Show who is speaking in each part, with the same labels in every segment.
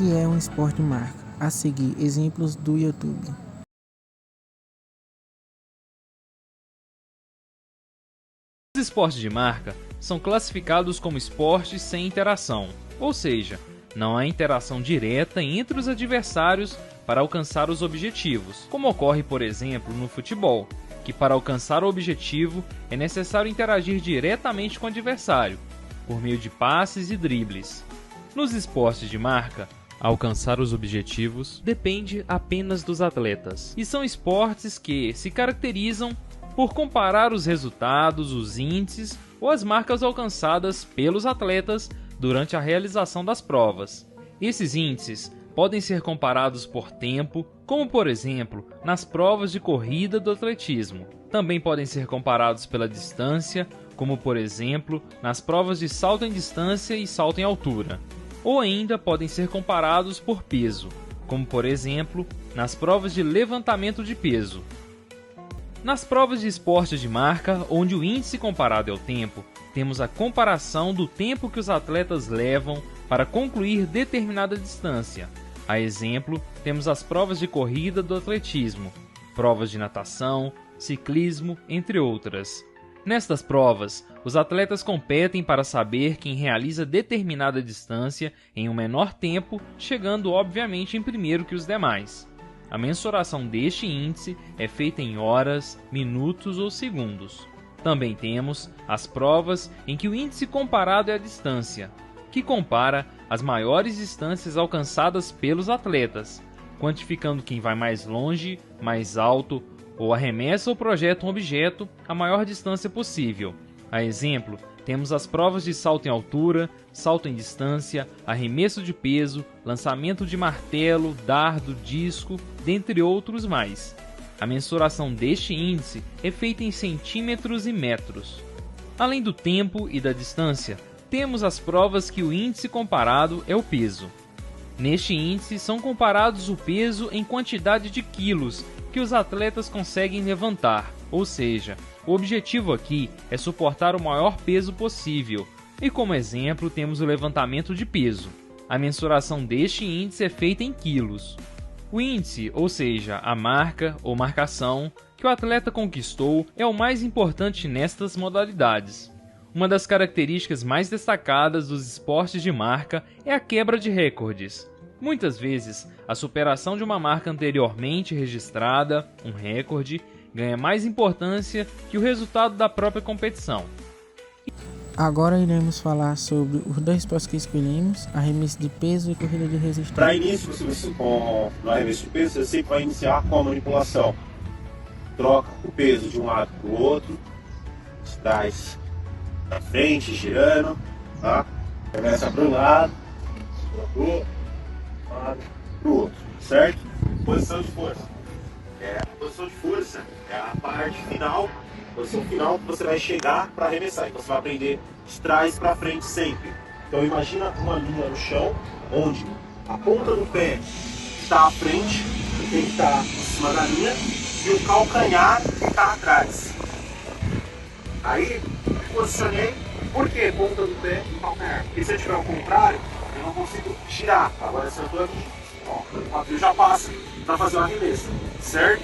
Speaker 1: que é um esporte de marca? A seguir, exemplos do YouTube.
Speaker 2: Os esportes de marca são classificados como esportes sem interação, ou seja, não há interação direta entre os adversários para alcançar os objetivos, como ocorre, por exemplo, no futebol, que para alcançar o objetivo é necessário interagir diretamente com o adversário, por meio de passes e dribles. Nos esportes de marca, alcançar os objetivos depende apenas dos atletas, e são esportes que se caracterizam por comparar os resultados, os índices ou as marcas alcançadas pelos atletas durante a realização das provas. Esses índices podem ser comparados por tempo, como por exemplo nas provas de corrida do atletismo. Também podem ser comparados pela distância, como por exemplo nas provas de salto em distância e salto em altura. Ou ainda podem ser comparados por peso, como por exemplo nas provas de levantamento de peso. Nas provas de esportes de marca, onde o índice comparado é o tempo, temos a comparação do tempo que os atletas levam para concluir determinada distância. A exemplo, temos as provas de corrida do atletismo, provas de natação, ciclismo, entre outras. Nestas provas, os atletas competem para saber quem realiza determinada distância em um menor tempo, chegando obviamente em primeiro que os demais. A mensuração deste índice é feita em horas, minutos ou segundos. Também temos as provas em que o índice comparado é a distância, que compara as maiores distâncias alcançadas pelos atletas, quantificando quem vai mais longe, mais alto, ou arremessa ou projeta um objeto a maior distância possível. A exemplo, temos as provas de salto em altura, salto em distância, arremesso de peso, lançamento de martelo, dardo, disco, dentre outros mais. A mensuração deste índice é feita em centímetros e metros. Além do tempo e da distância, temos as provas que o índice comparado é o peso. Neste índice são comparados o peso em quantidade de quilos que os atletas conseguem levantar, ou seja, o objetivo aqui é suportar o maior peso possível, e como exemplo temos o levantamento de peso. A mensuração deste índice é feita em quilos. O índice, ou seja, a marca ou marcação que o atleta conquistou, é o mais importante nestas modalidades. Uma das características mais destacadas dos esportes de marca é a quebra de recordes. Muitas vezes, a superação de uma marca anteriormente registrada, um recorde, ganha mais importância que o resultado da própria competição.
Speaker 1: Agora iremos falar sobre os dois esportes que escolhemos, arremesso de peso e corrida de resistência.
Speaker 3: Para início, no arremesso de peso, você sempre vai iniciar com a manipulação. Troca o peso de um lado para o outro, traz para frente, girando, tá? Começa para um lado, para o outro, certo? Posição de força. A posição de força é a parte final, posição final que você vai chegar para arremessar. Então você vai aprender de trás para frente sempre. Então imagina uma linha no chão, onde a ponta do pé está à frente, tem que estar em cima da linha, e o calcanhar está atrás. Aí, posicionei, por que ponta do pé e calcanhar? Porque se eu tiver ao contrário, eu não consigo tirar. Agora se eu estou aqui, ó, o quadril já passa para fazer o arremesso, certo?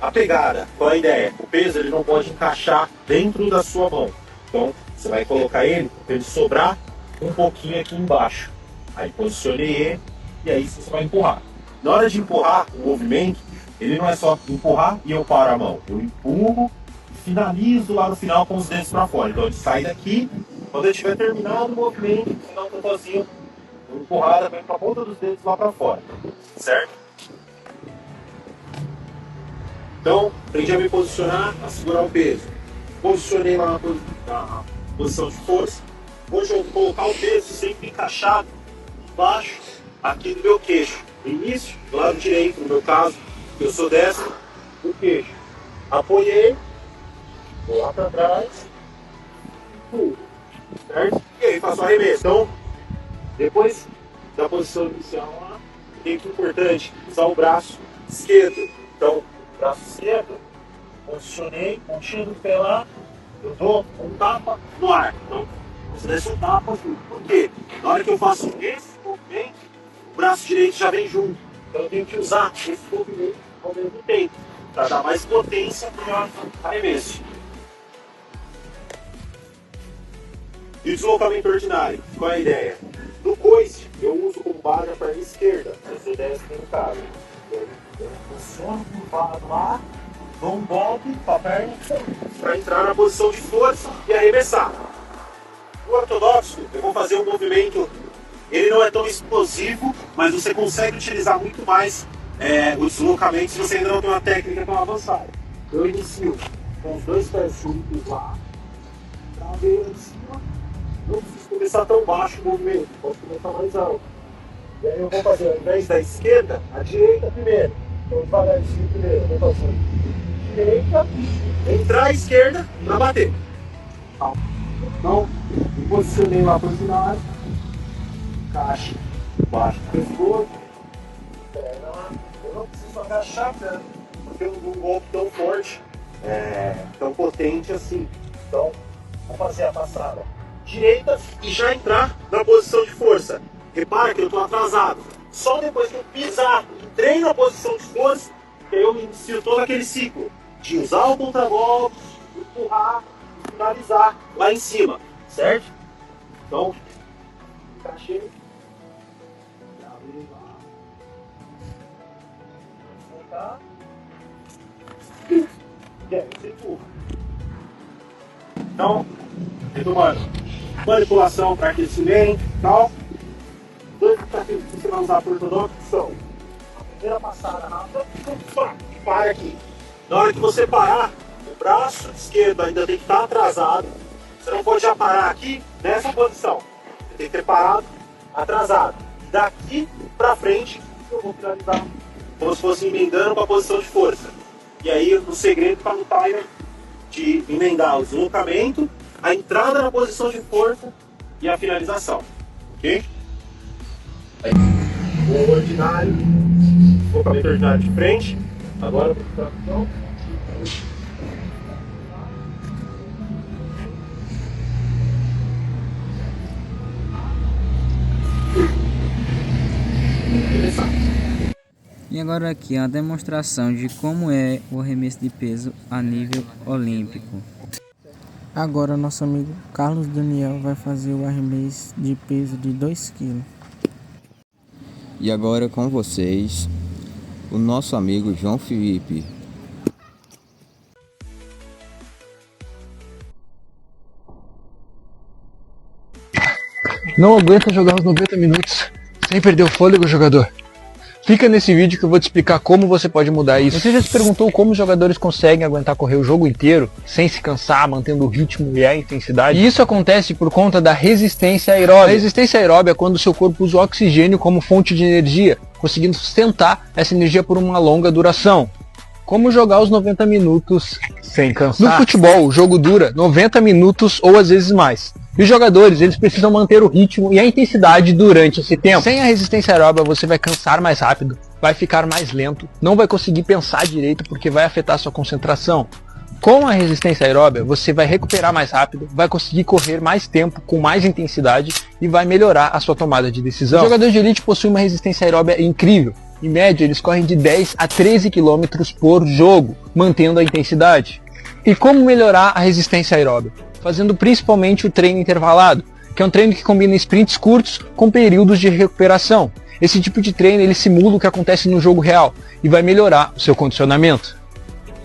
Speaker 3: A pegada, qual é a ideia? O peso ele não pode encaixar dentro da sua mão. Então, você vai colocar ele para ele sobrar um pouquinho aqui embaixo. Aí posicionei ele e aí você vai empurrar. Na hora de empurrar o movimento, ele não é só empurrar e eu paro a mão. Eu empurro e finalizo lá no final com os dedos para fora. Então ele sai daqui, quando ele tiver terminado o movimento, no final do totozinho, empurrada vem para a ponta dos dedos lá para fora. Certo? Então, aprendi a me posicionar, a segurar o peso. Posicionei lá na posição de força. Vou colocar o peso sempre encaixado embaixo aqui do meu queixo. No início, do lado direito, no meu caso, eu sou destro, o queixo. Apoiei, vou lá para trás, certo? E aí faço o arremesso. Então, depois da posição inicial lá, muito importante, usar o braço esquerdo. Então, braço esquerdo, posicionei, pontinha do pé lá, eu dou um tapa no ar. Então, você desce um tapa, por quê? Na hora que eu faço esse movimento, movimento, o braço direito já vem junto. Então eu tenho que usar esse movimento ao mesmo tempo, para dar mais potência para o meu arremesso. E o deslocamento ordinário, qual é a ideia? No coice, eu uso como base a perna esquerda, essa ideia é no caso. Eu posiciono curvado lá, dou um golpe para a perna para entrar na posição de força e arremessar. No ortodoxo, eu vou fazer um movimento, ele não é tão explosivo, mas você consegue utilizar muito mais o deslocamento se você ainda não tem uma técnica tão avançada. Eu inicio com os dois pés juntos lá, traveira em cima, não preciso começar tão baixo o movimento, posso começar mais alto. E aí eu vou fazer, ao invés da esquerda, a direita primeiro. Então devagarzinho primeiro, eu vou fazer direita, entrar à esquerda para bater. Então, eu posicionei lá para o final, encaixe baixo do pescoço, perna lá. Eu não preciso agachar tanto, porque eu não dou um golpe tão forte, tão potente assim. Então, vou fazer a passada direita e já entrar na posição de força. Repara que eu estou atrasado. Só depois que eu pisar, entrei na posição de força, que eu inicio todo aquele ciclo de usar o contragolpe, empurrar, finalizar lá em cima, certo? Então, encaixei, abri lá, voltar, e aí você empurra. Então, retomando, manipulação para aquecimento e tal. Dois desafios que você vai usar por ortodoxo são a primeira passada rápida, para aqui. Na hora que você parar, o braço esquerdo ainda tem que estar atrasado. Você não pode já parar aqui nessa posição. Você tem que ter parado atrasado. Daqui para frente, eu vou finalizar como se fosse emendando com a posição de força. E aí o segredo está no timer de emendar o deslocamento, a entrada na posição de força e a finalização. Ok? O ordinário, deslocamento ordinário de frente. Agora para a
Speaker 4: E agora aqui uma demonstração de como é o arremesso de peso a nível olímpico.
Speaker 1: Agora nosso amigo Carlos Daniel vai fazer o arremesso de peso de 2 kg.
Speaker 5: E agora com vocês, o nosso amigo João Felipe.
Speaker 6: Não aguenta jogar os 90 minutos sem perder o fôlego, jogador. Clica nesse vídeo que eu vou te explicar como você pode mudar isso. Você já se perguntou como os jogadores conseguem aguentar correr o jogo inteiro sem se cansar, mantendo o ritmo e a intensidade? E isso acontece por conta da resistência aeróbica. A resistência aeróbica é quando o seu corpo usa o oxigênio como fonte de energia, conseguindo sustentar essa energia por uma longa duração. Como jogar os 90 minutos sem cansar? No futebol, o jogo dura 90 minutos ou às vezes mais. E os jogadores, eles precisam manter o ritmo e a intensidade durante esse tempo. Sem a resistência aeróbica, você vai cansar mais rápido, vai ficar mais lento, não vai conseguir pensar direito porque vai afetar sua concentração. Com a resistência aeróbica, você vai recuperar mais rápido, vai conseguir correr mais tempo com mais intensidade e vai melhorar a sua tomada de decisão. Os jogadores de elite possuem uma resistência aeróbica incrível. Em média, eles correm de 10 a 13 km por jogo, mantendo a intensidade. E como melhorar a resistência aeróbica? Fazendo principalmente o treino intervalado, que é um treino que combina sprints curtos com períodos de recuperação. Esse tipo de treino ele simula o que acontece no jogo real e vai melhorar o seu condicionamento.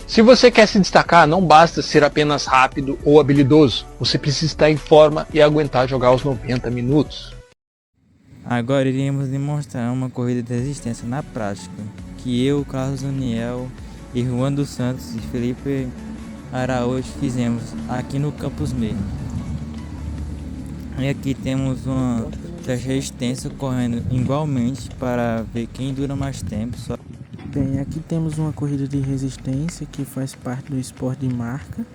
Speaker 6: Se você quer se destacar, não basta ser apenas rápido ou habilidoso, você precisa estar em forma e aguentar jogar os 90 minutos.
Speaker 4: Agora iremos demonstrar uma corrida de resistência na prática, que eu, Carlos Daniel e Juan dos Santos e Felipe Araújo fizemos aqui no Campus Meio. E aqui temos uma teste de resistência correndo igualmente para ver quem dura mais tempo.
Speaker 1: Bem, aqui temos uma corrida de resistência que faz parte do esporte de marca.